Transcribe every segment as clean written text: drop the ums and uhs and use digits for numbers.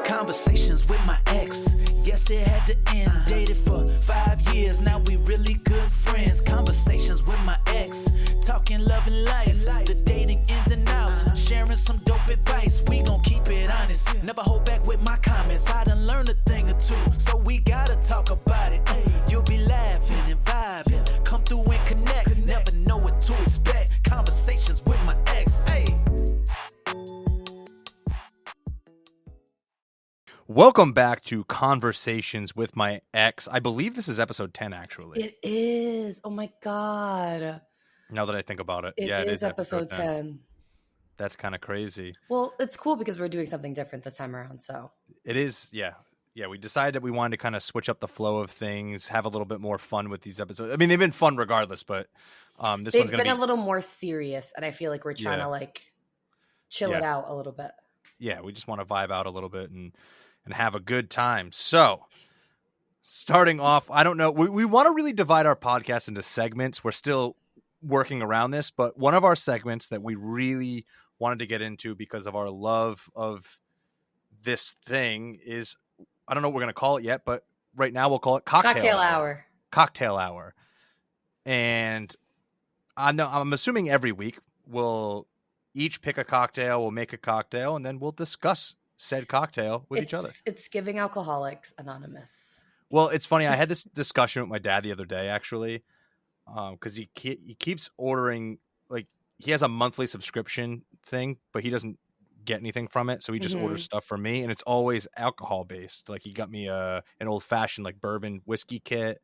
Conversations with my ex. Yes, it had to end. Dated for 5 years. Now we really good friends. Conversations with my ex. Talking love and life. The dating ins and outs. Sharing some dope advice. We gon' keep it honest. Never hold back with my comments. I done learned a thing or two. So we gotta talk about it. You'll be laughing and vibing. Come through and connect. Never know what to expect. Conversations with my ex. Hey. Welcome back to Conversations with My Ex. I believe this is episode 10, actually. It is. Oh, my God. Now that I think about it. It is episode 10. That's kind of crazy. Well, it's cool because we're doing something different this time around, so. It is, yeah. Yeah, we decided that we wanted to kind of switch up the flow of things, have a little bit more fun with these episodes. I mean, they've been fun regardless, but this one's going to be... They've been a little more serious, and I feel like we're trying to, chill it out a little bit. Yeah, we just want to vibe out a little bit and have a good time. So, starting off, I don't know. We want to really divide our podcast into segments. We're still working around this, but one of our segments that we really wanted to get into because of our love of this thing is, I don't know what we're going to call it yet, but right now we'll call it Cocktail Hour. Cocktail Hour. And I'm assuming every week we'll each pick a cocktail, we'll make a cocktail, and then we'll discuss said cocktail with each other. It's giving Alcoholics Anonymous. Well, it's funny. I had this discussion with my dad the other day, actually, because he keeps ordering, like, he has a monthly subscription thing, but he doesn't get anything from it, so he just orders stuff for me, and it's always alcohol based. Like, he got me an old fashioned like bourbon whiskey kit.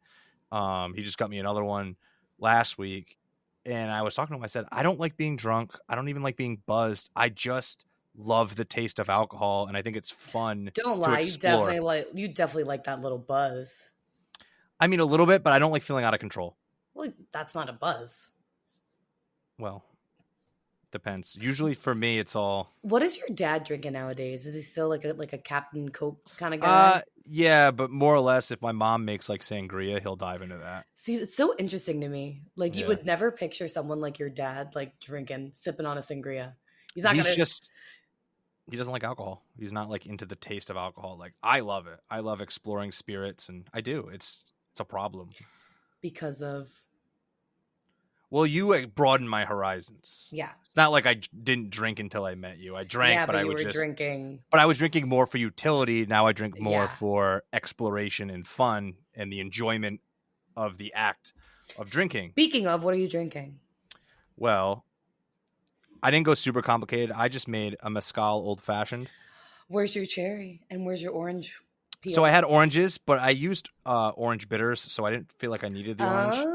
He just got me another one last week, and I was talking to him. I said, I don't like being drunk. I don't even like being buzzed. I just love the taste of alcohol, and I think it's fun. Don't lie, you definitely like that little buzz. I mean, a little bit, but I don't like feeling out of control. Well, that's not a buzz. Well, depends. Usually for me, it's all. What is your dad drinking nowadays? Is he still like a Captain Coke kind of guy? Yeah, but more or less, if my mom makes like sangria, he'll dive into that. See, it's so interesting to me. Like, you would never picture someone like your dad like sipping on a sangria. He doesn't like alcohol. He's not like into the taste of alcohol. Like, I love it. I love exploring spirits, and I do. It's a problem. Because of? Well, you broadened my horizons. Yeah. It's not like I didn't drink until I met you. I drank, but I was just drinking. But I was drinking more for utility. Now I drink more for exploration and fun and the enjoyment of the act of drinking. Speaking of, what are you drinking? Well, I didn't go super complicated. I just made a mezcal old fashioned. Where's your cherry and where's your orange peel? So I had oranges, but I used orange bitters, so I didn't feel like I needed the orange.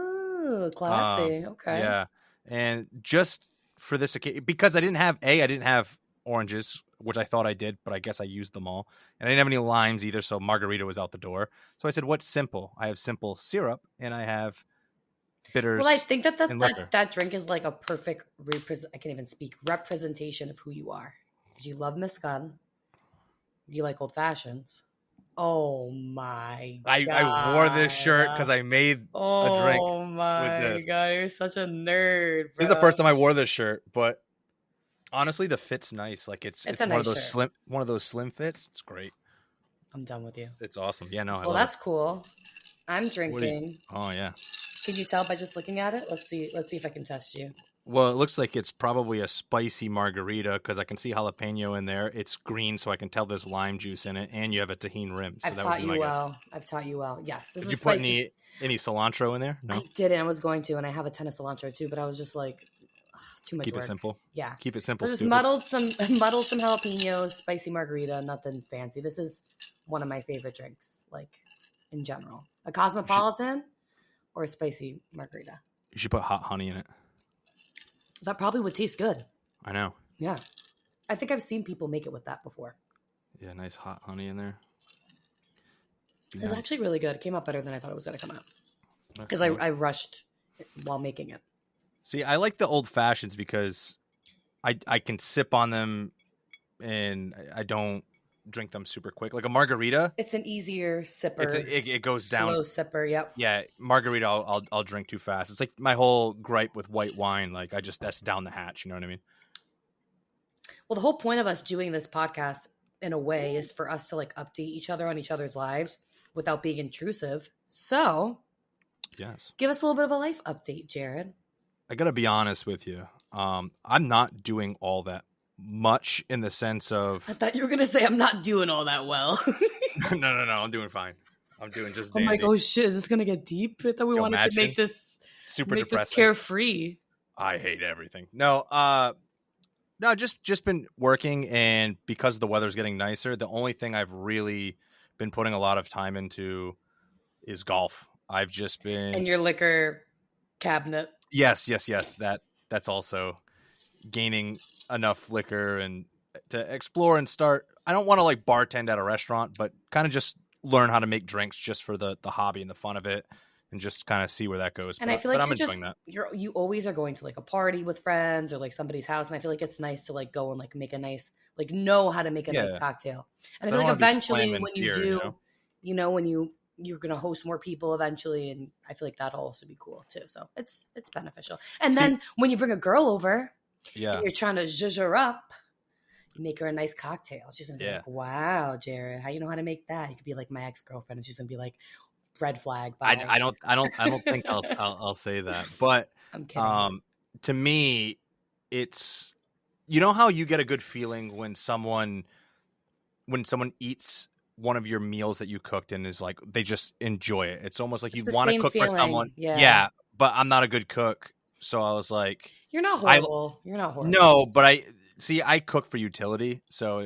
Oh, classy. Okay. Yeah. And just for this occasion, because I didn't have oranges, which I thought I did, but I guess I used them all. And I didn't have any limes either, so margarita was out the door. So I said, what's simple? I have simple syrup, and I have bitters. Well, I think that drink is like a perfect representation of who you are. Because you love mezcal. You like old fashions. Oh my God. I wore this shirt because I made a drink. Oh my God, you're such a nerd, bro. This is the first time I wore this shirt, but honestly, the fit's nice. Like, it's one nice of those slim fits. It's great. I'm done with you. It's awesome. Yeah, no. Well, that's cool. I'm drinking. Oh yeah. Can you tell by just looking at it? Let's see if I can test you. Well, it looks like it's probably a spicy margarita because I can see jalapeno in there. It's green, so I can tell there's lime juice in it, and you have a tahini rim. So I've taught you well. Yes. Did you put any cilantro in there? No, I didn't. I was going to, and I have a ton of cilantro too, but I was just like, too much work. Keep it simple. Yeah. Keep it simple. I just muddled some jalapenos, spicy margarita, nothing fancy. This is one of my favorite drinks, like, in general. A cosmopolitan or a spicy margarita. You should put hot honey in it. That probably would taste good. I know. Yeah. I think I've seen people make it with that before. Yeah, nice hot honey in there. It's actually really good. It came out better than I thought it was going to come out. Because I rushed while making it. See, I like the old fashions because I can sip on them and I don't drink them super quick. Like a margarita, it's an easier sipper. It goes down. Slow sipper. Yep. Yeah, margarita I'll drink too fast. It's like my whole gripe with white wine. Like that's down the hatch. You know what I mean? Well, the whole point of us doing this podcast in a way is for us to like update each other on each other's lives without being intrusive. So Yes. give us a little bit of a life update, Jared. I got to be honest with you. I'm not doing all that much in the sense of. I thought you were going to say I'm not doing all that well. No. I'm doing fine. I'm doing just I'm dandy. like, oh shit, is this going to get deep? I thought we wanted to make this super this depressing. carefree. I hate everything. No, just been working, and because the weather's getting nicer, the only thing I've really been putting a lot of time into is golf. I've just been And your liquor cabinet. Yes. That's also gaining enough liquor and to explore and start. I don't want to like bartend at a restaurant, but kind of just learn how to make drinks just for the hobby and the fun of it, and just kind of see where that goes. And but, I feel like I'm enjoying that. you always are going to like a party with friends or like somebody's house, and I feel like it's nice to like go and like make a nice, like know how to make a nice cocktail. And So I feel like eventually when when you do, when you're gonna host more people eventually, and I feel like that'll also be cool too. So it's beneficial. And then when you bring a girl over, and you're trying to zhuzh her up, you make her a nice cocktail. She's gonna be like, "Wow, Jared, how you know how to make that?" You could be like my ex-girlfriend, and she's gonna be like, "Red flag." Bye. I don't think I'll say that, but I'm kidding. to me, it's how you get a good feeling when someone eats one of your meals that you cooked and is like they just enjoy it. It's almost like you want to cook for someone. Yeah, but I'm not a good cook, so I was like, "You're not horrible. You're not horrible." No, but I cook for utility, so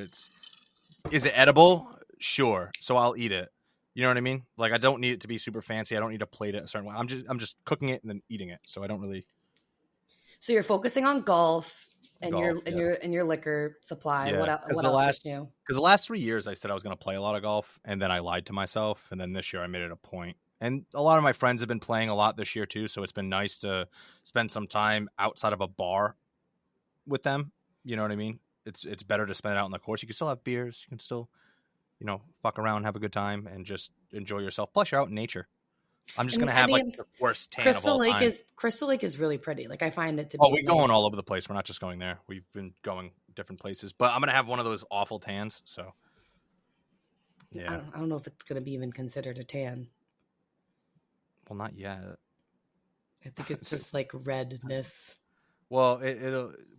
is it edible? Sure, so I'll eat it. You know what I mean? Like I don't need it to be super fancy. I don't need to plate it a certain way. I'm just cooking it and then eating it. So I don't really. So you're focusing on golf and Golf, your liquor supply. Yeah. What else is new? Because the last 3 years I said I was going to play a lot of golf, and then I lied to myself, and then this year I made it a point. And a lot of my friends have been playing a lot this year too, so it's been nice to spend some time outside of a bar with them. You know what I mean? It's better to spend it out on the course. You can still have beers. You can still, fuck around, have a good time, and just enjoy yourself. Plus, you're out in nature. I'm just gonna have like the worst tan of all time. Crystal Lake is really pretty. Like I find it to be. Oh, we're going all over the place. We're not just going there. We've been going different places, but I'm gonna have one of those awful tans. So, yeah, I don't know if it's gonna be even considered a tan. Well, not yet. I think it's just like redness. Well,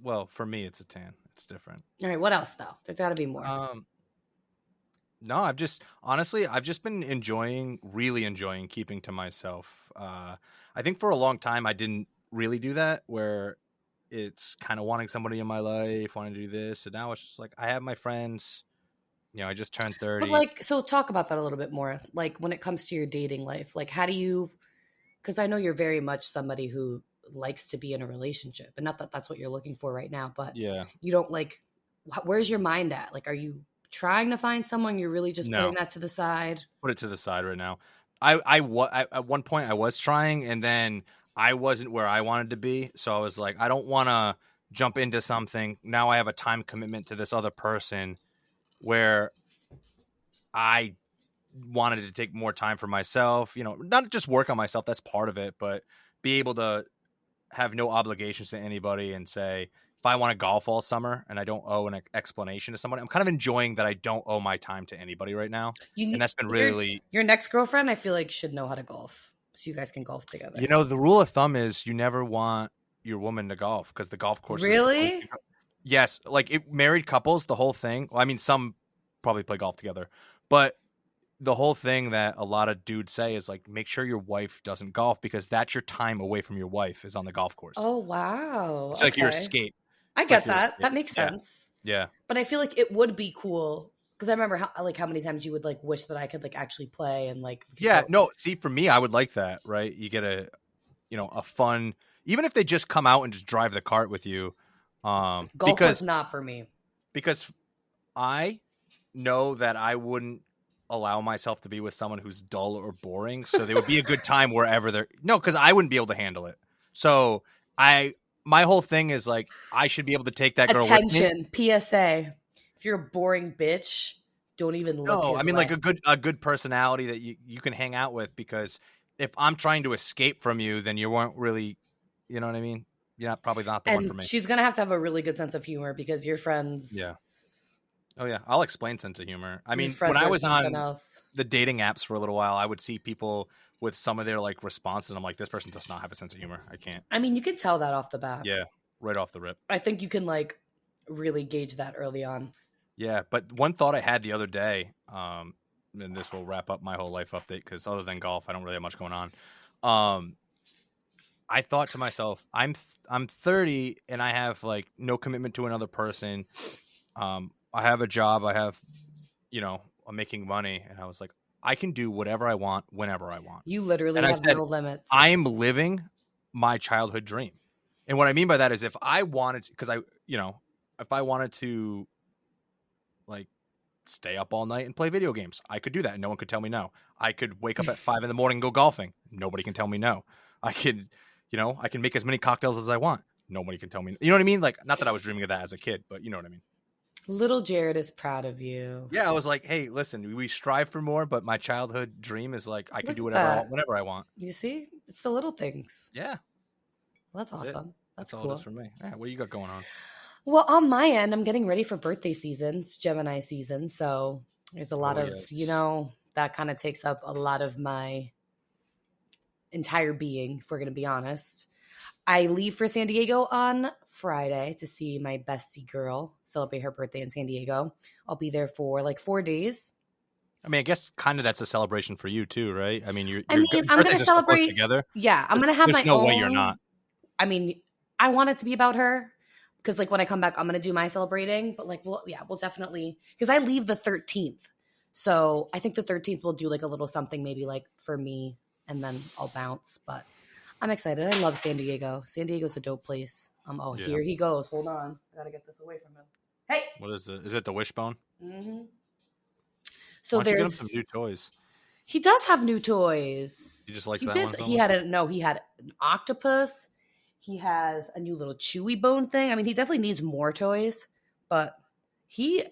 well, for me, it's a tan. It's different. All right, what else though? There's got to be more. No, I've just been really enjoying keeping to myself. I think for a long time I didn't really do that, where it's kind of wanting somebody in my life, wanting to do this, and now it's just like I have my friends. I just turned 30. But like, so talk about that a little bit more. Like when it comes to your dating life, like how do you? Because I know you're very much somebody who likes to be in a relationship, and not that that's what you're looking for right now, but you don't like. Where's your mind at? Like, are you trying to find someone? You're really just putting that to the side? Put it to the side right now. I at one point I was trying, and then I wasn't where I wanted to be. So I was like, I don't want to jump into something. Now I have a time commitment to this other person where I wanted to take more time for myself, not just work on myself. That's part of it, but be able to have no obligations to anybody and say, if I want to golf all summer and I don't owe an explanation to somebody, I'm kind of enjoying that I don't owe my time to anybody right now. And that's been really... Your next girlfriend, I feel like, should know how to golf so you guys can golf together. The rule of thumb is you never want your woman to golf because the golf course... Really? Yes. Like married couples, the whole thing... Well, I mean, some probably play golf together. But the whole thing that a lot of dudes say is like, make sure your wife doesn't golf because that's your time away from your wife is on the golf course. Oh, wow. It's like your escape. I get that. That makes sense. Yeah. But I feel like it would be cool because I remember how many times you would like wish that I could like actually play and like. Yeah. No. See, for me, I would like that. Right. You get a fun, even if they just come out and just drive the cart with you. Golf was not for me because I know that I wouldn't allow myself to be with someone who's dull or boring. So they would be a good time wherever they're. No, because I wouldn't be able to handle it. So my whole thing is like I should be able to take that girl with me. PSA: if you're a boring bitch, don't even look. No, I mean like a good personality that you can hang out with, because if I'm trying to escape from you, then you weren't really, you know what I mean? You're probably not the one for me. She's gonna have to have a really good sense of humor because your friends. Yeah. Oh yeah, I'll explain sense of humor. I Your mean, friends when I are was something on else. the dating apps for a little while, I would see people with some of their like responses. And I'm like, this person does not have a sense of humor. I can't. I mean, you can tell that off the bat. Yeah, right off the rip. I think you can like really gauge that early on. Yeah, but one thought I had the other day, and this will wrap up my whole life update because other than golf, I don't really have much going on. I thought to myself, I'm 30 and I have like no commitment to another person. I have a job. I have, I'm making money, and I was like, I can do whatever I want whenever I want. You literally And I have said, no limits. I am living my childhood dream. And what I mean by that is if I wanted to, because if I wanted to like stay up all night and play video games, I could do that and no one could tell me no. I could wake up at 5 a.m. and go golfing. Nobody can tell me no. I could, I can make as many cocktails as I want. Nobody can tell me. You know what I mean? Like, not that I was dreaming of that as a kid, but you know what I mean? Little Jared is proud of you. Yeah, I was like, hey, listen, we strive for more, but my childhood dream is like I can do Look whatever at I that. want, whenever I want. You see? It's the little things. Yeah. Well, that's That's it. awesome. That's all cool. it is for me. Yeah, what you got going on? Well, on my end, I'm getting ready for birthday season. It's Gemini season. So there's a lot of, yes. That kind of takes up a lot of my entire being, if we're going to be honest. I leave for San Diego on Friday to see my bestie girl celebrate her birthday in San Diego. I'll be there for like 4 days. I mean, I guess kind of that's a celebration for you too, right? I mean, I'm going to celebrate together. Yeah, I'm going to have my own. There's no way you're not. I mean, I want it to be about her because like when I come back, I'm going to do my celebrating. But like, we'll definitely, because I leave the 13th. So I think the 13th we'll do like a little something maybe like for me and then I'll bounce. But I'm excited. I love San Diego. San Diego's a dope place. Here he goes. Hold on. I got to get this away from him. Hey. What is it? Is it the wishbone? Mm-hmm. So Why don't you there's get him some new toys. He does have new toys. He just likes that one. He had an octopus. He has a new little chewy bone thing. I mean, he definitely needs more toys, but he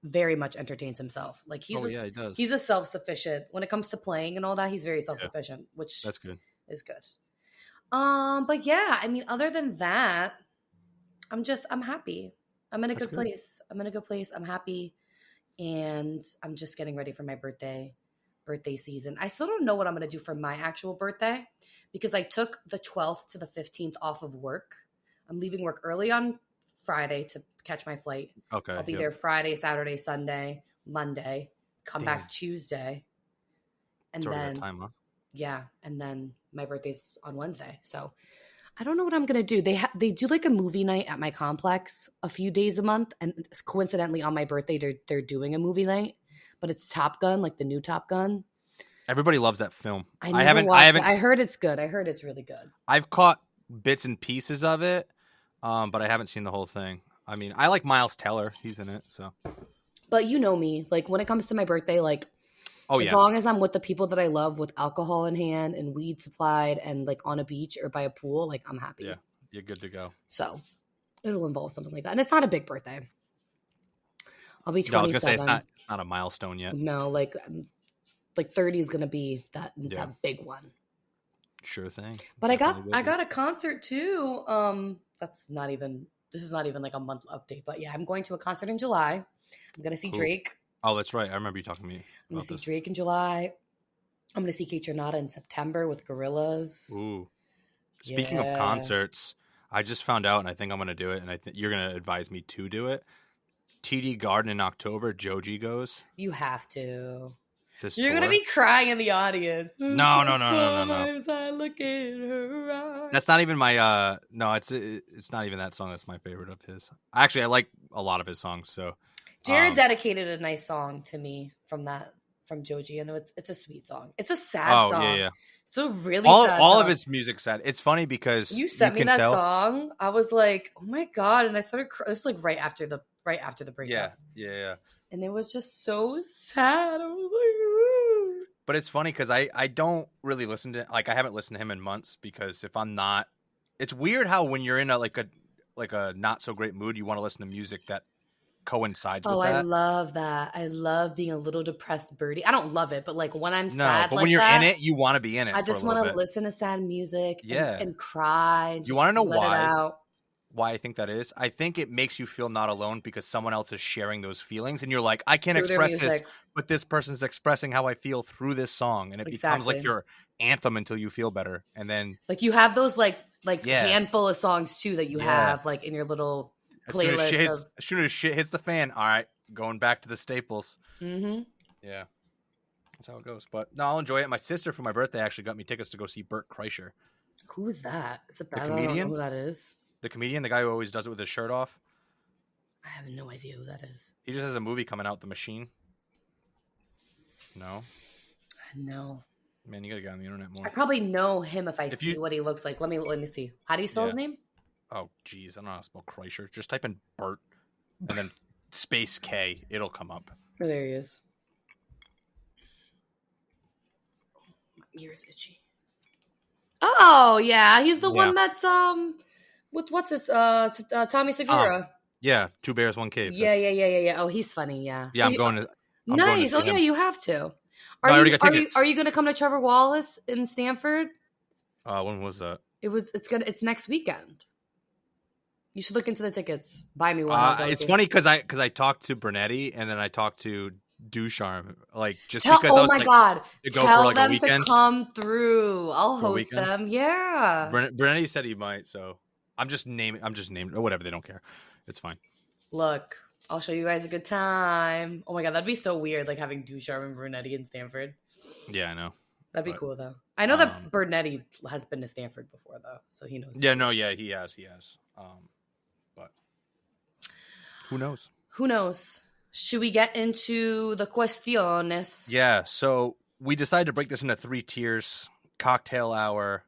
very much entertains himself. Like he does. He's a self-sufficient when it comes to playing and all that. He's very self-sufficient, which that's good. Is good. But yeah, I mean, other than that, I'm happy. I'm in a good place. I'm happy, and I'm just getting ready for my birthday season. I still don't know what I'm going to do for my actual birthday because I took the 12th to the 15th off of work. I'm leaving work early on Friday to catch my flight. Okay. I'll be there Friday, Saturday, Sunday, Monday, come back Tuesday. And it's then that time, huh? Yeah, and then my birthday's on Wednesday. So I don't know what I'm going to do. They do like a movie night at my complex a few days a month, and coincidentally on my birthday they're doing a movie night, but it's Top Gun, like the new Top Gun. Everybody loves that film. I haven't watched it. I heard it's good. I heard it's really good. I've caught bits and pieces of it, but I haven't seen the whole thing. I mean, I like Miles Teller. He's in it, so. But you know me, like when it comes to my birthday, like as long as I'm with the people that I love, with alcohol in hand and weed supplied and like on a beach or by a pool, like I'm happy. Yeah, you're good to go. So it'll involve something like that. And it's not a big birthday. I'll be 27. No, I was going to say it's not a milestone yet. No, like 30 is going to be that big one. Sure thing. But I got a concert too. This is not even like a month update, but yeah, I'm going to a concert in July. I'm going to see Drake. Oh, that's right. I remember you talking to me. I'm going to see Drake in July. I'm going to see Kate Renata in September with Gorillaz. Ooh. Speaking of concerts, I just found out, and I think I'm going to do it, and I think you're going to advise me to do it. TD Garden in October, Joji goes. You have to. You're going to be crying in the audience. No. I look in her eyes. That's not even my, no, it's not even that song that's my favorite of his. Actually, I like a lot of his songs, so. Jared dedicated a nice song to me from Joji. I know it's a sweet song. It's a sad song. Yeah. It's a really sad all song. of his music sad. It's funny because you sent me that song. I was like, oh my God. And I started crying. It was like right after the breakup. Yeah. And it was just so sad. I was like, ooh. But it's funny because I don't really listen to, like, I haven't listened to him in months because if I'm not, it's weird how when you're in a not so great mood, you want to listen to music that coincides with that. I love that. I love being a little depressed birdie. I don't love it, but like when I'm sad, but when you're in it, you want to be in it. I just want to listen to sad music and cry. You want to know why? why I think that is. I think it makes you feel not alone because someone else is sharing those feelings, and you're like, I can't express this, but this person's expressing how I feel through this song, and it becomes like your anthem until you feel better. And then like you have those like handful of songs too that you have like in your little playlist. As soon as shit hits the fan, all right, going back to the staples. Mm-hmm. Yeah, that's how it goes. But no, I'll enjoy it. My sister for my birthday actually got me tickets to go see Bert Kreischer. Who is that? Is it the comedian? I don't know who that is. The comedian, the guy who always does it with his shirt off. I have no idea who that is. He just has a movie coming out, The Machine. No. No. Man, you gotta get on the internet more. I probably know him if I see what he looks like. Let me see. How do you spell his name? Oh, geez, I don't know how to spell Kreischer. Just type in Bert and then space K. It'll come up. Oh, there he is. My ear is itchy. Oh yeah, he's the one that's with what's his Tommy Segura. Yeah, Two Bears, One Cave. Yeah. Oh, he's funny. Yeah. Yeah, I'm going to. Nice. Oh yeah, you have to. I already got tickets. Are you going to come to Trevor Wallace in Stanford? When was that? It's next weekend. You should look into the tickets. Buy me one. It's funny because I talked to Bernetti and then I talked to Ducharme, like because oh I was my god, to go tell for like them a weekend. to come through. I'll host them. Yeah, Bernetti said he might, so I'm just naming or whatever. They don't care. It's fine. Look, I'll show you guys a good time. Oh my god, that'd be so weird, like having Ducharme and Bernetti in Stanford. Yeah, I know. That'd be cool though. I know that Bernetti has been to Stanford before though, so he knows. Yeah, he has. But who knows? Who knows? Should we get into the cuestiones? Yeah, so we decided to break this into 3 tiers: cocktail hour,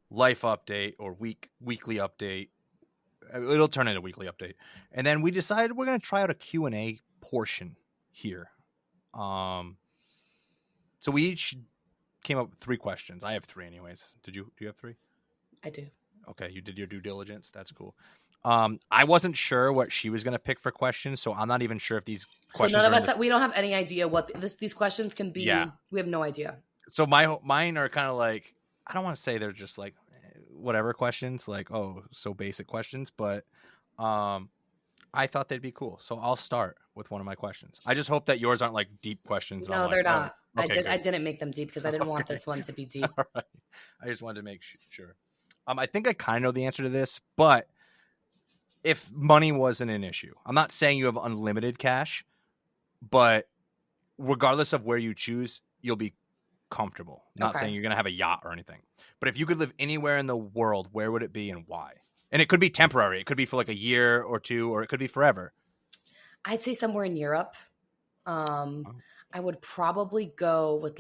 life update, or weekly update. It'll turn into a weekly update. And then we decided we're going to try out a Q&A portion here. So we each came up with 3 questions. I have 3 anyways. Do you have 3? I do. Okay, you did your due diligence. That's cool. I wasn't sure what she was going to pick for questions, so I'm not even sure if these questions. So none of us, we don't have any idea what these questions can be. Yeah. We have no idea. So mine are kind of like, I don't want to say they're just like whatever questions, like so basic questions, but I thought they'd be cool. So I'll start with one of my questions. I just hope that yours aren't like deep questions. No, they're not. Okay, I didn't make them deep because I didn't want this one to be deep. All right. I just wanted to make sure. I think I kind of know the answer to this, but if money wasn't an issue, I'm not saying you have unlimited cash, but regardless of where you choose, you'll be comfortable. Not saying you're going to have a yacht or anything, but if you could live anywhere in the world, where would it be and why? And it could be temporary. It could be for like a year or 2, or it could be forever. I'd say somewhere in Europe. I would probably go with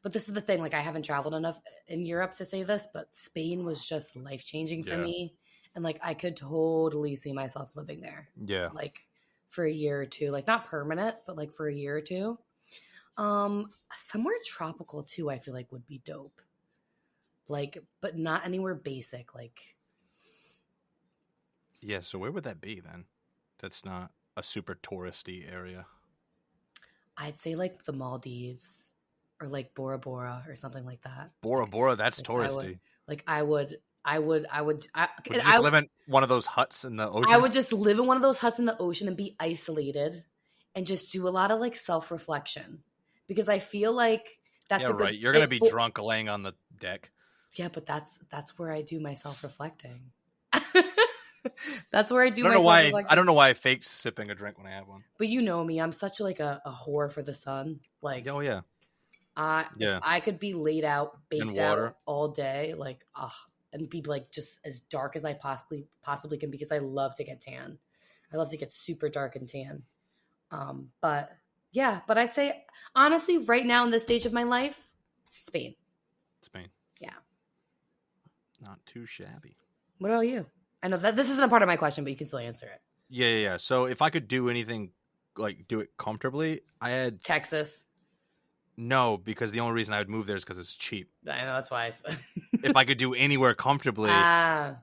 but this is the thing, I haven't traveled enough in Europe to say this, but Spain was just life-changing for me. And I could totally see myself living there. Yeah. For a year or 2, not permanent, but for a year or 2. Somewhere tropical too, I feel like would be dope. But not anywhere basic. Yeah. So where would that be then? That's not a super touristy area. I'd say the Maldives or Bora Bora or something like that. Bora Bora, that's touristy. I would you just live in one of those huts in the ocean? I would just live in one of those huts in the ocean and be isolated and just do a lot of self-reflection, because I feel that's a good. You're going to be drunk laying on the deck. Yeah, but that's where I do my self-reflecting. That's where I do. I don't know why I faked sipping a drink when I had one. But you know me, I'm such a whore for the sun. Oh yeah. If I could be laid out, baked out all day, and be just as dark as I possibly can, because I love to get tan. I love to get super dark and tan. But I'd say honestly, right now in this stage of my life, Spain. Yeah. Not too shabby. What about you? I know that this isn't a part of my question, but you can still answer it. Yeah. So if I could do anything, do it comfortably, I had Texas. No, because the only reason I would move there is because it's cheap. I know, that's why I said. If I could do anywhere comfortably. All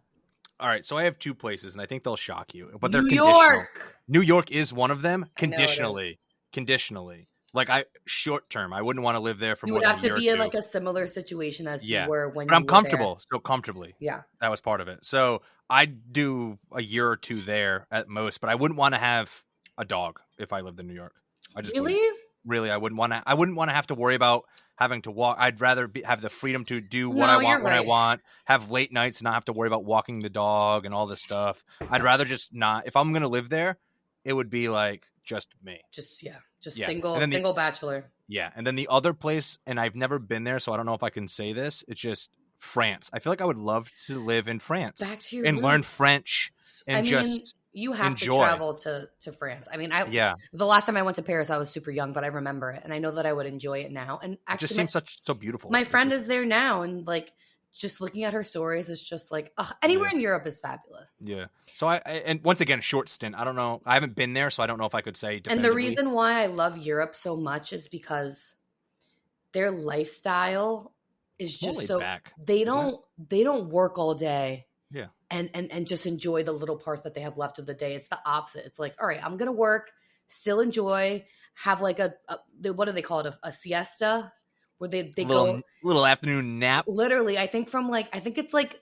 right, so I have 2 places, and I think they'll shock you. But they're conditional. New York is one of them, conditionally. Like short term, I wouldn't want to live there for You more would than have a to year be or in two. like a similar situation as you were when but you I'm were comfortable, there. so comfortably. Yeah. That was part of it. So I'd do a year or two there at most, but I wouldn't want to have a dog if I lived in New York. I just Really? wouldn't. Really, I wouldn't want to. I wouldn't want to have to worry about having to walk. I'd rather have the freedom to do what I No, you're want when I right. want. Have late nights, not have to worry about walking the dog and all this stuff. I'd rather just not. If I'm gonna live there, it would be like just me. Just Yeah. single And then single bachelor. Yeah, and then the other place, and I've never been there, so I don't know if I can say this. It's just France. I feel like I would love to live in France Back to your and learn roots. French and just you have enjoy. to travel to France. I mean, the last time I went to Paris, I was super young, but I remember it, and I know that I would enjoy it now. And actually, it just seems so beautiful. My friend is there now, and like just looking at her stories is just like anywhere in Europe is fabulous. Yeah. So and once again, short stint. I don't know. I haven't been there, so I don't know if I could say definitively. And the reason why I love Europe so much is because their lifestyle is just they don't work all day. Yeah. And just enjoy the little parts that they have left of the day. It's the opposite. It's like, all right, I'm gonna work, still enjoy, have like what do they call it? A siesta, where they go little afternoon nap. Literally, I think it's like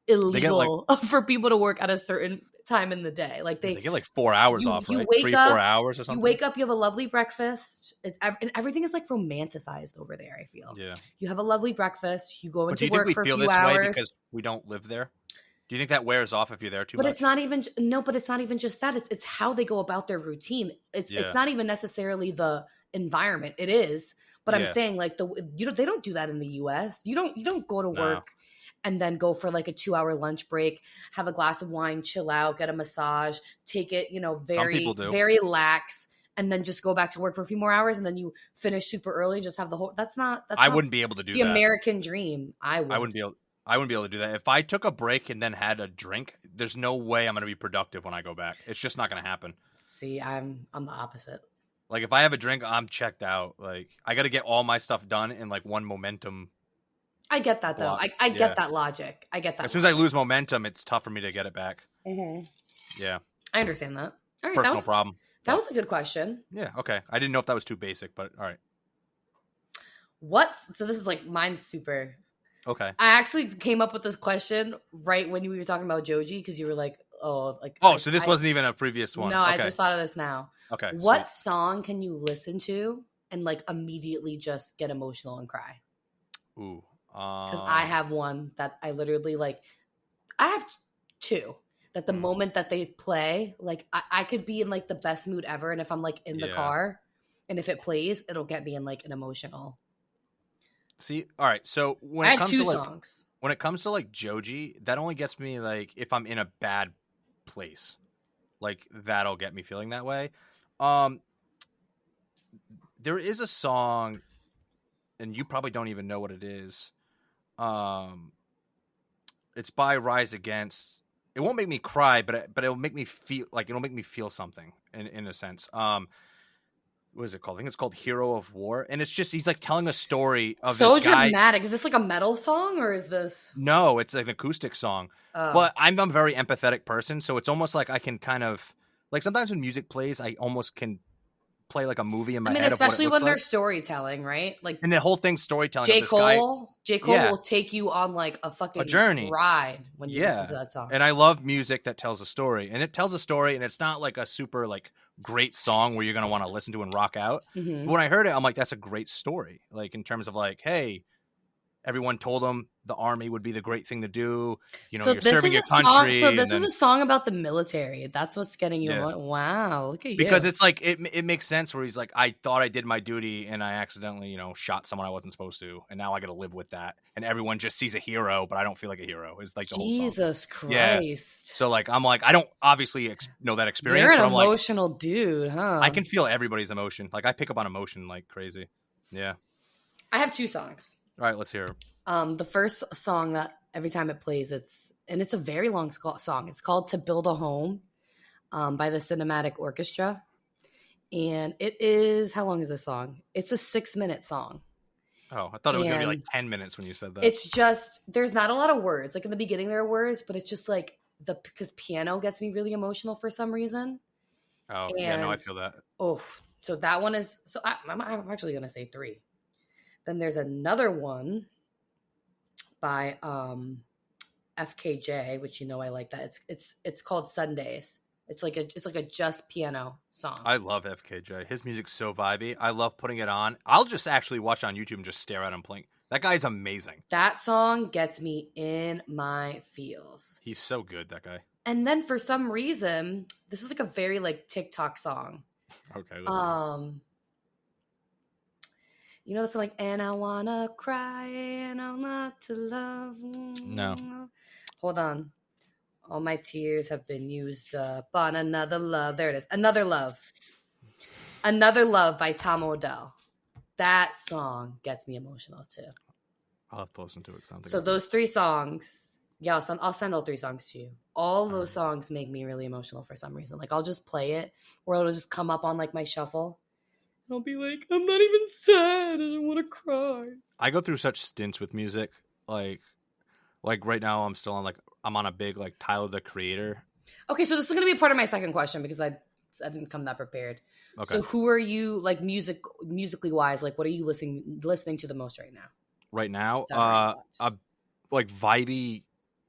illegal for people to work at a certain time in the day. Like they get like 4 hours off, right? Wake 3-4 hours or something. You wake up, you have a lovely breakfast, and everything is like romanticized over there. I feel. Yeah. You have a lovely breakfast. You go into work for a few hours. Do you think we feel this way because we don't live there? Do you think that wears off if you're there too much? But it's not even just that. It's how they go about their routine. It's not even necessarily the environment. It is, but I'm saying like they don't do that in the US. You don't go to work and then go for like a 2-hour lunch break, have a glass of wine, chill out, get a massage, take it, very very lax, and then just go back to work for a few more hours, and then you finish super early, just have the whole. I wouldn't be able to do the that. American dream. I wouldn't be able to do that. If I took a break and then had a drink, there's no way I'm going to be productive when I go back. It's just not going to happen. See, I'm the opposite. Like if I have a drink, I'm checked out. Like I got to get all my stuff done in like one momentum. I get that though. I get that logic. I get that. As soon as I lose momentum, it's tough for me to get it back. Mm-hmm. Yeah. I understand that. All right, Personal problem. That was a good question. Yeah. Okay. I didn't know if that was too basic, but all right. So this is like mine's super. Okay. I actually came up with this question right when you were talking about Joji because you were like, so this wasn't even a previous one. No, okay. I just thought of this now. Okay. What song can you listen to and like immediately just get emotional and cry? Ooh. Because I have one that I literally like. I have two that the moment that they play, like I could be in like the best mood ever, and if I'm like in the car, and if it plays, it'll get me in like an emotional. See, all right. So when it comes to like Joji, that only gets me like if I'm in a bad place, like that'll get me feeling that way. There is a song, and you probably don't even know what it is. It's by Rise Against. It won't make me cry, but it'll make me feel something in a sense. What is it called? I think it's called Hero of War. And it's just, he's like telling a story of this guy. So dramatic. Is this like a metal song or is this? No, it's like an acoustic song. But I'm a very empathetic person. So it's almost like I can kind of, like sometimes when music plays, I almost can play like a movie in my head. Especially when they're storytelling, right? Like, and the whole thing's storytelling. J. Cole will take you on like a journey ride when you listen to that song. And I love music that tells a story. And it tells a story, and it's not like a super like great song where you're going to want to listen to and rock out. Mm-hmm. But when I heard it, I'm like, that's a great story. Like in terms of like, hey, everyone told them the army would be the great thing to do. You know, so you're serving your country. This is a song about the military. That's what's getting you. Yeah. Wow, look at you. Because it's like it makes sense where he's like, I thought I did my duty and I accidentally, shot someone I wasn't supposed to, and now I got to live with that. And everyone just sees a hero, but I don't feel like a hero. Is like the whole song. Jesus Christ. Yeah. So like I'm like I don't obviously know that experience. You're an but emotional dude, huh? I can feel everybody's emotion. Like I pick up on emotion like crazy. Yeah. I have two songs. All right, let's hear it. The first song that every time it plays, it's a very long song. It's called "To Build a Home" by the Cinematic Orchestra, and it is, how long is this song? It's a 6-minute song. Oh, I thought it was gonna be like 10 minutes when you said that. It's just there's not a lot of words. Like in the beginning, there are words, but it's just like because piano gets me really emotional for some reason. Oh, yeah, no, I feel that. Oh, So that one is, so I'm actually going to say 3. Then there's another one by FKJ, which I like that. It's called Sundays. It's like a just piano song. I love FKJ. His music's so vibey. I love putting it on. I'll just actually watch on YouTube and just stare at him playing. That guy's amazing. That song gets me in my feels. He's so good, that guy. And then for some reason, this is like a very like TikTok song. Okay. Let's that's like, and I wanna cry and I'm not to love. No. Hold on. All my tears have been used up on another love. There it is. Another Love. Another Love by Tom Odell. That song gets me emotional too. I'll have to listen to it. So those 3 songs, I'll send all 3 songs to you. All those songs make me really emotional for some reason. Like I'll just play it, or it'll just come up on like my shuffle. And I'll be like, I'm not even sad and I want to cry. I go through such stints with music. Like right now I'm on a big like Tyler the Creator. Okay, so this is going to be a part of my second question because I didn't come that prepared. Okay. So who are you like musically wise? Like what are you listening to the most right now? Right now, like vibey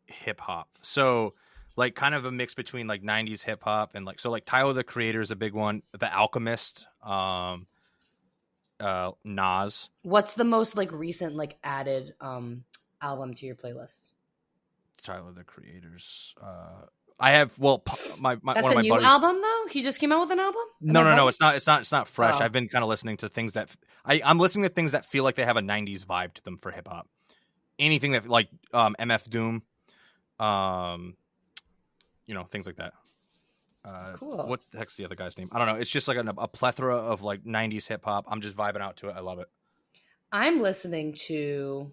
hip hop. So like kind of a mix between like 90s hip hop and like, so like Tyler the Creator is a big one. The Alchemist, Nas. What's the most like recent like added album to your playlist? Tyler the Creator's. I have That's one of my new buddies. Album though. He just came out with an album. No. It's not fresh. Oh. I've been kind of listening to things that I'm listening to things that feel like they have a 90s vibe to them for hip hop. Anything that like MF Doom, things like that. Cool. What the heck's the other guy's name? I don't know. It's just like a plethora of like 90s hip hop. I'm just vibing out to it. I love it. I'm listening to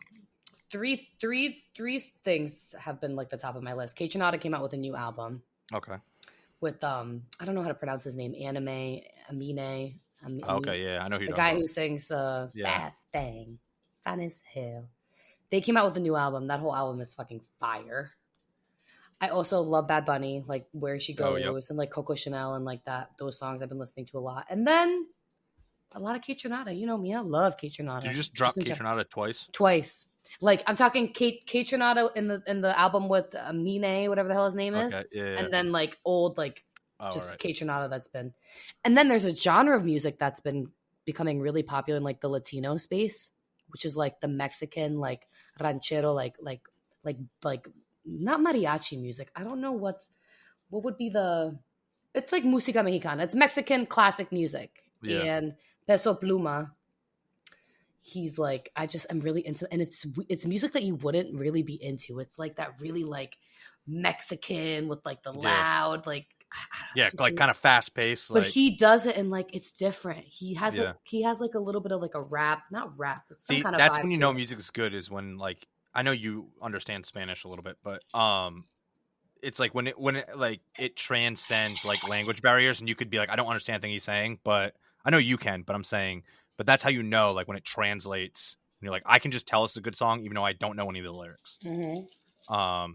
three things have been like the top of my list. Kaytranada came out with a new album. Okay. With I don't know how to pronounce his name. Amine. Okay, yeah, I know who the guy who sings Bad Thing, fun as hell. They came out with a new album. That whole album is fucking fire. I also love Bad Bunny, like Where She Goes and like Coco Chanel and like that. Those songs I've been listening to a lot. And then a lot of Kaytranada. You know me, I love Kaytranada. Did you just drop Kaytranada twice? Twice. Like I'm talking Kaytranada in the album with Amine, whatever the hell his name is. Yeah. And then like old just Kaytranada that's been. And then there's a genre of music that's been becoming really popular in like the Latino space, which is like the Mexican like ranchero like not mariachi music. I don't know what would be it's like música mexicana. It's Mexican classic music. Yeah. And Peso Pluma, he's like, I'm really into, and it's music that you wouldn't really be into. It's like that really like Mexican with like the loud, like, like kind of fast paced. But he does it and like, it's different. He has like a little bit of like a rap, not rap, but some kind of that's vibe when you know music is good, is when like, I know you understand Spanish a little bit, but it's like when it like it transcends like language barriers, and you could be like, I don't understand anything he's saying, but I know you can. But I'm saying, but that's how you know, like when it translates, and you're like, I can just tell it's a good song, even though I don't know any of the lyrics. Mm-hmm.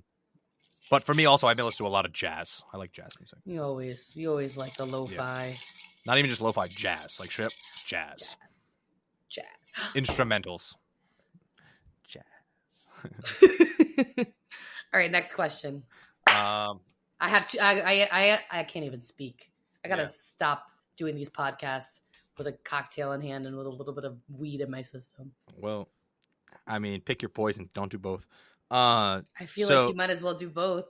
But for me, also, I've been listening to a lot of jazz. I like jazz music. You always like the lo-fi. Yeah. Not even just lo-fi, jazz, like straight up jazz. Instrumentals. All right, next question. I have to. I can't even speak. I gotta stop doing these podcasts with a cocktail in hand and with a little bit of weed in my system. Well, I mean, pick your poison. Don't do both. I feel like you might as well do both.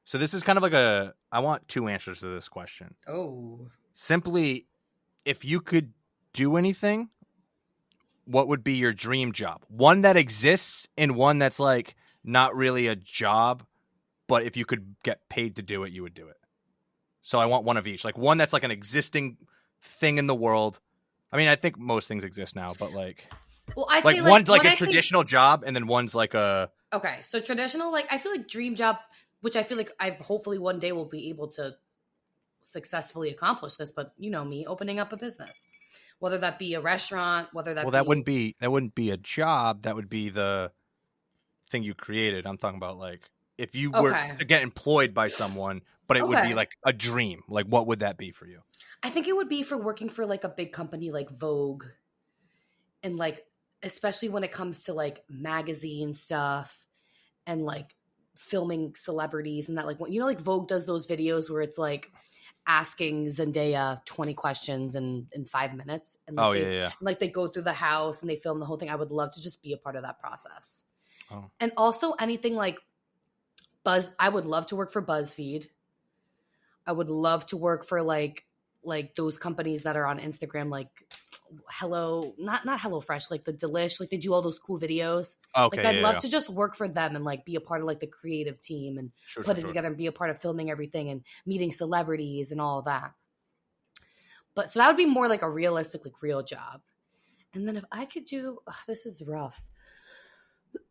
So this is kind of like I want 2 answers to this question. Oh. Simply, if you could do anything, what would be your dream job? One that exists and one that's like not really a job, but if you could get paid to do it, you would do it. So I want one of each. Like one that's like an existing thing in the world. I mean, I think most things exist now, but like, well, I like feel one's like a traditional job, and then one's like a. Okay, so traditional, like I feel like dream job, which I feel like I hopefully one day will be able to successfully accomplish this. But you know me, opening up a business, whether that be a restaurant, whether that that wouldn't be a job. That would be the thing you created. I'm talking about like if you were to get employed by someone, but it would be like a dream. Like, what would that be for you? I think it would be for working for like a big company like Vogue, and like especially when it comes to like magazine stuff and like filming celebrities and that, like, you know, like Vogue does those videos where it's like asking Zendaya 20 questions in 5 minutes, and like and like they go through the house and they film the whole thing. I would love to just be a part of that process. And also anything like I would love to work for BuzzFeed. I would love to work for like those companies that are on Instagram, like not HelloFresh, like the Delish, like they do all those cool videos. Okay, like I'd love to just work for them and like be a part of like the creative team and put it together and be a part of filming everything and meeting celebrities and all of that. But so that would be more like a realistic, like real job. And then if I could do, this is rough.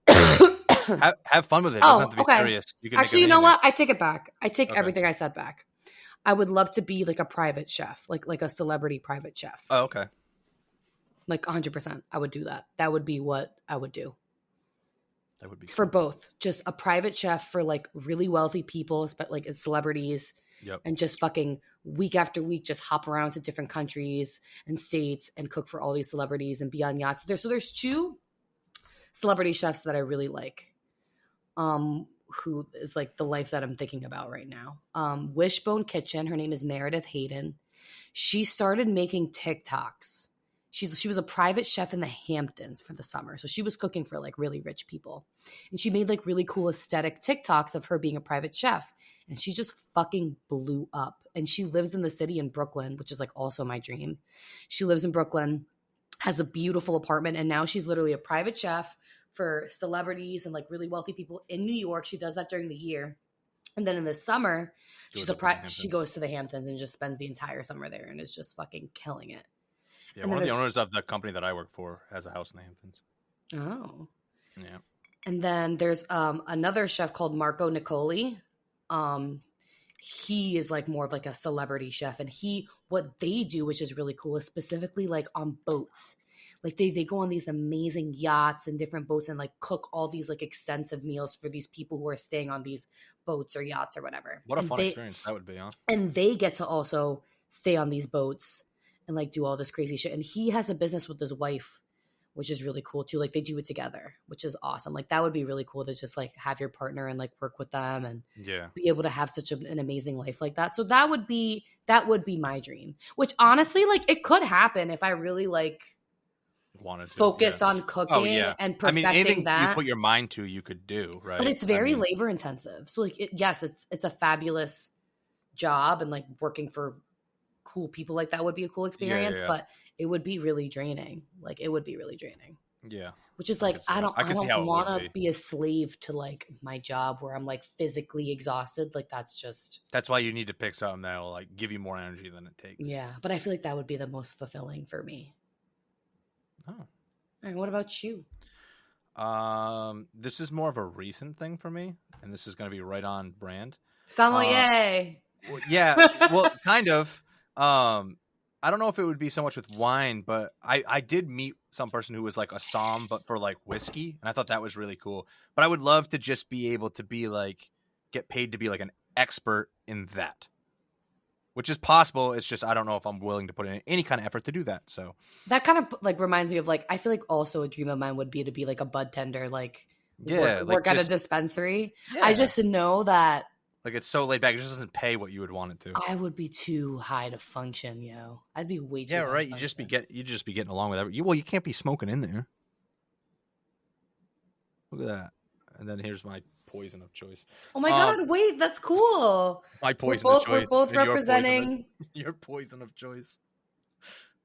have fun with it. It doesn't have to be serious. You can actually, you know what? I take it back. I take everything I said back. I would love to be like a private chef, like a celebrity private chef. Oh, okay. Like 100%. I would do that. That would be what I would do. That would be for both. Just a private chef for like really wealthy people, but like it's celebrities. Yep. And just fucking week after week, just hop around to different countries and states and cook for all these celebrities and be on yachts. So there's 2 celebrity chefs that I really like. Who is like the life that I'm thinking about right now. Wishbone Kitchen. Her name is Meredith Hayden. She started making TikToks. She was a private chef in the Hamptons for the summer. So she was cooking for like really rich people. And she made like really cool aesthetic TikToks of her being a private chef. And she just fucking blew up. And she lives in the city in Brooklyn, which is like also my dream. She lives in Brooklyn, has a beautiful apartment. And now she's literally a private chef for celebrities and like really wealthy people in New York. She does that during the year. And then in the summer, she goes to the Hamptons and just spends the entire summer there and is just fucking killing it. Yeah, one of the owners of the company that I work for has a house in the Hamptons. Oh. Yeah. And then there's another chef called Marco Niccoli. He is like more of like a celebrity chef. And what they do, which is really cool, is specifically like on boats. Like they go on these amazing yachts and different boats and like cook all these like extensive meals for these people who are staying on these boats or yachts or whatever. What a fun experience that would be, huh? And they get to also stay on these boats and like do all this crazy shit. And he has a business with his wife, which is really cool too. Like they do it together, which is awesome. Like that would be really cool to just like have your partner and like work with them and be able to have such an amazing life like that. So that would be my dream, which honestly, like it could happen if I really like wanted to focus on cooking and perfecting anything that. You put your mind to, you could do, right? But it's very labor intensive. So like, it's a fabulous job and like working for cool people like that would be a cool experience, but it would be really draining. Like it would be really draining. Yeah. Which is like, I don't want to be a slave to like my job where I'm like physically exhausted. Like that's why you need to pick something that'll like give you more energy than it takes. Yeah. But I feel like that would be the most fulfilling for me. Oh. All right. What about you? This is more of a recent thing for me, and this is going to be right on brand. Sommelier. Well, kind of. I don't know if it would be so much with wine, but I did meet some person who was like a somm, but for like whiskey, and I thought that was really cool. But I would love to just be able to be like get paid to be like an expert in that. Which is possible. It's just I don't know if I'm willing to put in any kind of effort to do that. So that kind of like reminds me of like I feel like also a dream of mine would be to be like a bud tender, like work at a dispensary. Yeah. I just know that like it's so laid back. It just doesn't pay what you would want it to. I would be too high to function, yo. I'd be way too. Yeah, right. You just be getting along with everything. Well, you can't be smoking in there. Look at that. And then here's my poison of choice. Oh my god! Wait, that's cool. My poison of choice. We're both representing your poison of choice.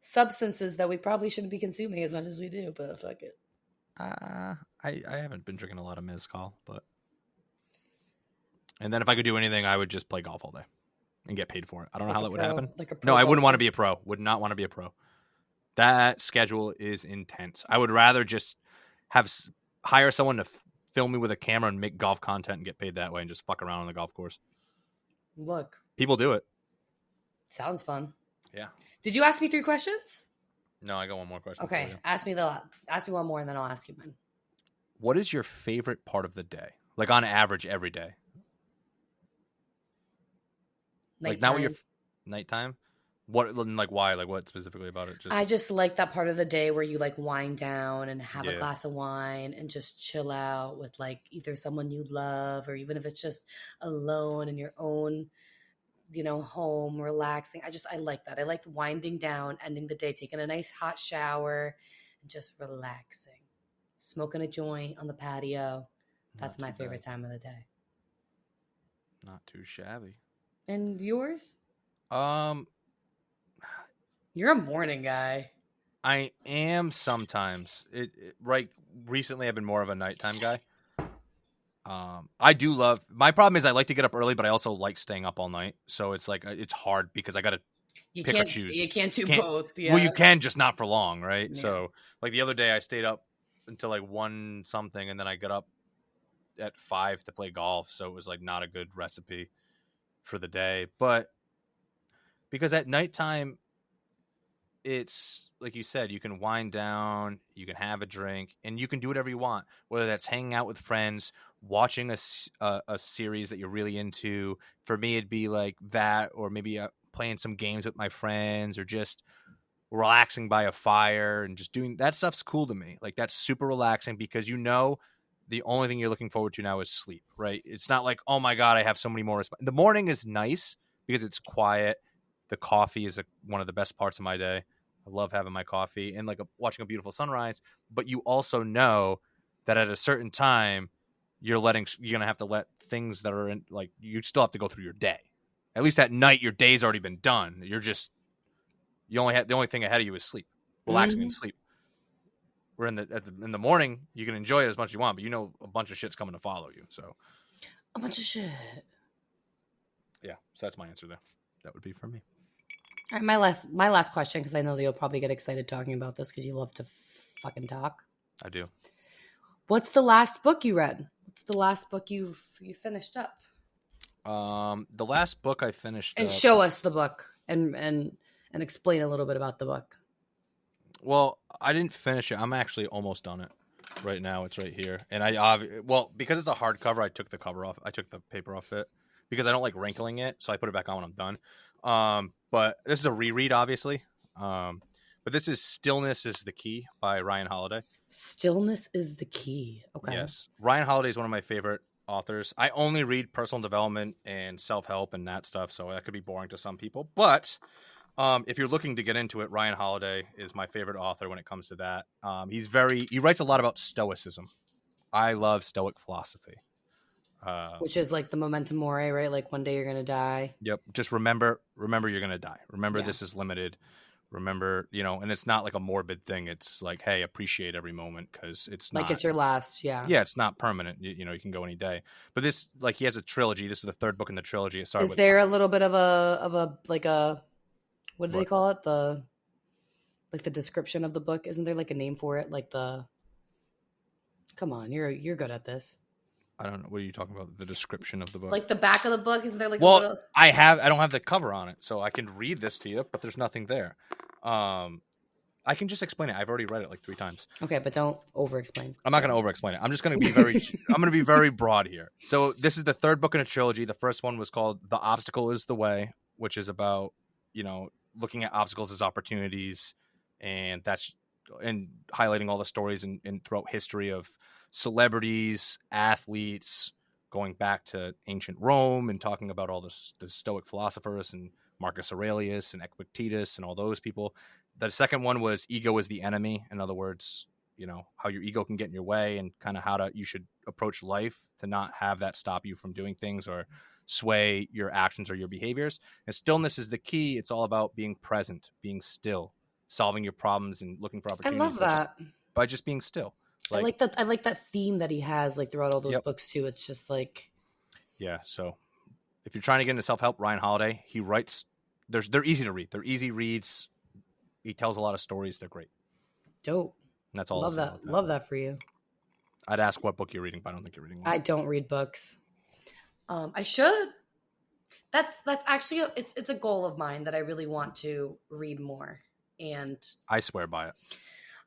Substances that we probably shouldn't be consuming as much as we do, but fuck it. I haven't been drinking a lot of mezcal, but. And then if I could do anything, I would just play golf all day and get paid for it. I don't know how that would happen. No, I wouldn't want to be a pro. Would not want to be a pro. That schedule is intense. I would rather just hire someone to film me with a camera and make golf content and get paid that way and just fuck around on the golf course. Look. People do it. Sounds fun. Yeah. Did you ask me 3 questions? No, I got one more question. Okay. Ask me one more and then I'll ask you mine. What is your favorite part of the day? Like on average every day? Like not what your nighttime. What like why? Like what specifically about it? I just like that part of the day where you like wind down and have a glass of wine and just chill out with like either someone you love or even if it's just alone in your own, home, relaxing. I like that. I like winding down, ending the day, taking a nice hot shower and just relaxing, smoking a joint on the patio. That's my favorite time of the day. Not too shabby. And yours? You're a morning guy. I am sometimes. Right recently I've been more of a nighttime guy. I do love. My problem is I like to get up early, but I also like staying up all night. So it's like it's hard because I got to pick or choose. You can't do both. Yeah. Well, you can, just not for long, right? Yeah. So like the other day I stayed up until like 1 something, and then I got up at 5 to play golf. So it was like not a good recipe for the day. But because at nighttime, it's like you said, you can wind down, you can have a drink, and you can do whatever you want, whether that's hanging out with friends, watching a series that you're really into. For me, it'd be like that, or maybe playing some games with my friends, or just relaxing by a fire and just doing that stuff's cool to me. Like that's super relaxing because the only thing you're looking forward to now is sleep, right? It's not like, oh my God, I have so many more. The morning is nice because it's quiet. The coffee is one of the best parts of my day. I love having my coffee and like watching a beautiful sunrise. But you also know that at a certain time, you're going to have to let things that are in, like, you still have to go through your day. At least at night, your day's already been done. The only thing ahead of you is sleep, relaxing and sleep. Where in the morning, you can enjoy it as much as you want, but a bunch of shit's coming to follow you. So a bunch of shit. Yeah, so that's my answer there. That would be from me. All right, my last question, because I know that you'll probably get excited talking about this because you love to fucking talk. I do. What's the last book you read? What's the last book you finished up? The last book I finished and up, show us the book and explain a little bit about the book. Well, I didn't finish it. I'm actually almost done it right now. It's right here, and because it's a hardcover, I took the cover off. I took the paper off it because I don't like wrinkling it, so I put it back on when I'm done. But this is a reread, obviously. But this is Stillness is the Key by Ryan Holiday. Stillness is the Key. Okay. Yes. Ryan Holiday is one of my favorite authors. I only read personal development and self-help and that stuff, so that could be boring to some people. But if you're looking to get into it, Ryan Holiday is my favorite author when it comes to that. He writes a lot about stoicism. I love Stoic philosophy. Which is like the memento mori, right? Like one day you're going to die. Yep. Just remember you're going to die. Remember this is limited. Remember, and it's not like a morbid thing. It's like, hey, appreciate every moment because it's not. Like it's your last, yeah. Yeah, it's not permanent. You can go any day. But this, like, he has a trilogy. This is the third book in the trilogy. It started Is there a little bit of a like a, what do they call it? The description of the book. Isn't there like a name for it? Like come on, you're good at this. I don't know. What are you talking about? The description of the book? Like the back of the book? Isn't there like a little... I don't have the cover on it, so I can read this to you, but there's nothing there. I can just explain it. I've already read it like 3 times. Okay, but don't over-explain. I'm not going to over-explain it. I'm just going to be I'm going to be very broad here. So this is the third book in a trilogy. The first one was called The Obstacle is the Way, which is about, looking at obstacles as opportunities, and highlighting all the stories and throughout history of celebrities, athletes, going back to ancient Rome and talking about all the Stoic philosophers and Marcus Aurelius and Epictetus and all those people. The second one was Ego is the Enemy. In other words, how your ego can get in your way and kind of you should approach life to not have that stop you from doing things or sway your actions or your behaviors. And Stillness is the Key. It's all about being present, being still, solving your problems and looking for opportunities. I love that. By just being still. I like that theme that he has like throughout all those books too. It's just like, yeah. So if you're trying to get into self-help, Ryan Holiday, he writes, they're easy to read. They're easy reads. He tells a lot of stories. They're great. Dope. And that's all. Love that. Love that for you. I'd ask what book you're reading, but I don't think you're reading one. I don't read books. I should. That's actually, it's a goal of mine that I really want to read more. And I swear by it.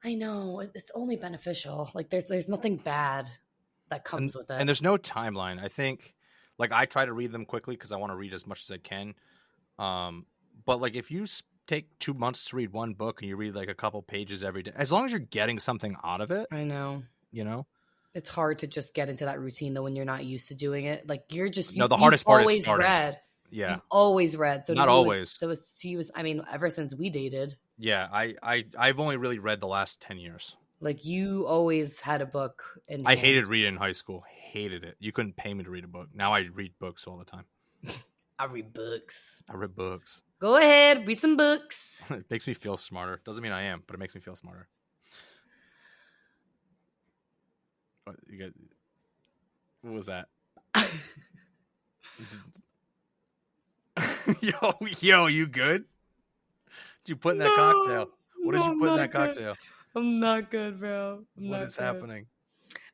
I know it's only beneficial. Like there's nothing bad that comes with it. And there's no timeline. I think, like, I try to read them quickly because I want to read as much as I can. But like if you take 2 months to read one book and you read like a couple pages every day, as long as you're getting something out of it, I know. You know, it's hard to just get into that routine though when you're not used to doing it. Like you're just the hardest part always is starting. read. Yeah, you've always read. So not always. So he was. I mean, ever since we dated. Yeah, I've only really read the last 10 years. Like you always had a book. I hated reading in high school. Hated it. You couldn't pay me to read a book. Now I read books all the time. I read books. Go ahead, read some books. It makes me feel smarter. Doesn't mean I am, but it makes me feel smarter. What was that? Yo, you good? Did you put in that cocktail? What did you put in that cocktail? I'm not good, bro. What is happening?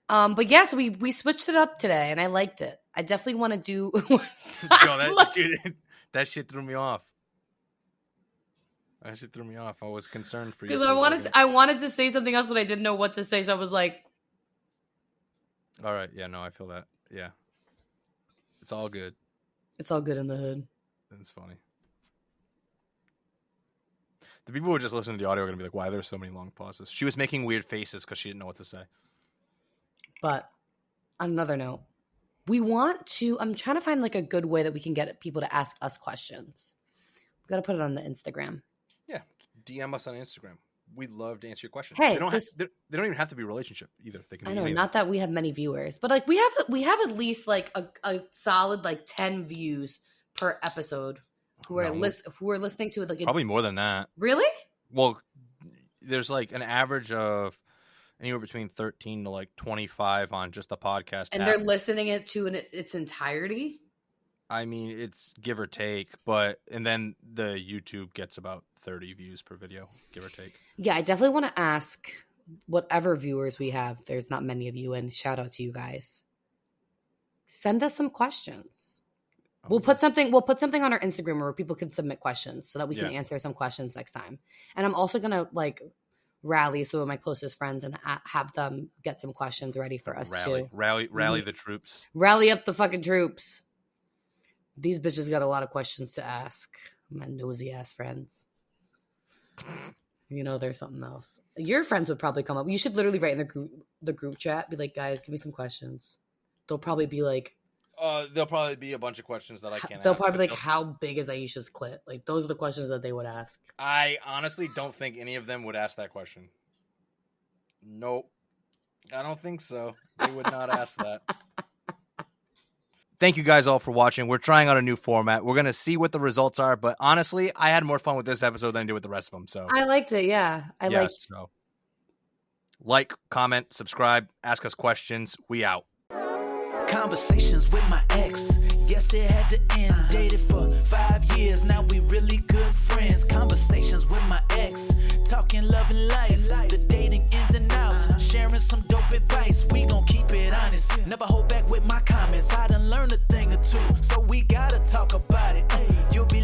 But yeah, so we switched it up today, and I liked it. I definitely want to do. That shit threw me off. I was concerned for you because I wanted to say something else, but I didn't know what to say, so I was like, "All right, yeah, no, I feel that. Yeah, it's all good. It's all good in the hood." It's funny. The people who are just listening to the audio are going to be like, why are there so many long pauses? She was making weird faces because she didn't know what to say. But on another note, I'm trying to find like a good way that we can get people to ask us questions. We got to put it on the Instagram. Yeah. DM us on Instagram. We'd love to answer your questions. Hey, they don't even have to be a relationship either. They can be anything. Not that we have many viewers, but like we have at least like a solid like 10 views per episode. Who are listening to it like probably more than that. Really? Well, there's like an average of anywhere between 13 to like 25 on just the podcast. And they're listening it to in its entirety? I mean, it's give or take, and then the YouTube gets about 30 views per video, give or take. Yeah, I definitely want to ask whatever viewers we have. There's not many of you, and shout out to you guys. Send us some questions. We'll put something on our Instagram where people can submit questions so that we can answer some questions next time. And I'm also gonna like rally some of my closest friends and have them get some questions ready for us too. Rally the troops. Rally up the fucking troops. These bitches got a lot of questions to ask. My nosy ass friends. You know, there's something else. Your friends would probably come up. You should literally write in the group chat. Be like, guys, give me some questions. They'll probably be like. There'll probably be a bunch of questions that I can't ask. They'll probably be like, how big is Ayesha's clit? Like, those are the questions that they would ask. I honestly don't think any of them would ask that question. Nope. I don't think so. They would not ask that. Thank you guys all for watching. We're trying out a new format. We're going to see what the results are, but honestly, I had more fun with this episode than I did with the rest of them. So I liked it, yeah. So like, comment, subscribe, ask us questions. We out. Conversations with my ex, yes it had to end. Dated for 5 years, now we really good friends. Conversations with my ex, talking love and life, the dating ins and outs, sharing some dope advice. We gon' keep it honest, never hold back with my comments. I done learned a thing or two, so we gotta talk about it. You'll be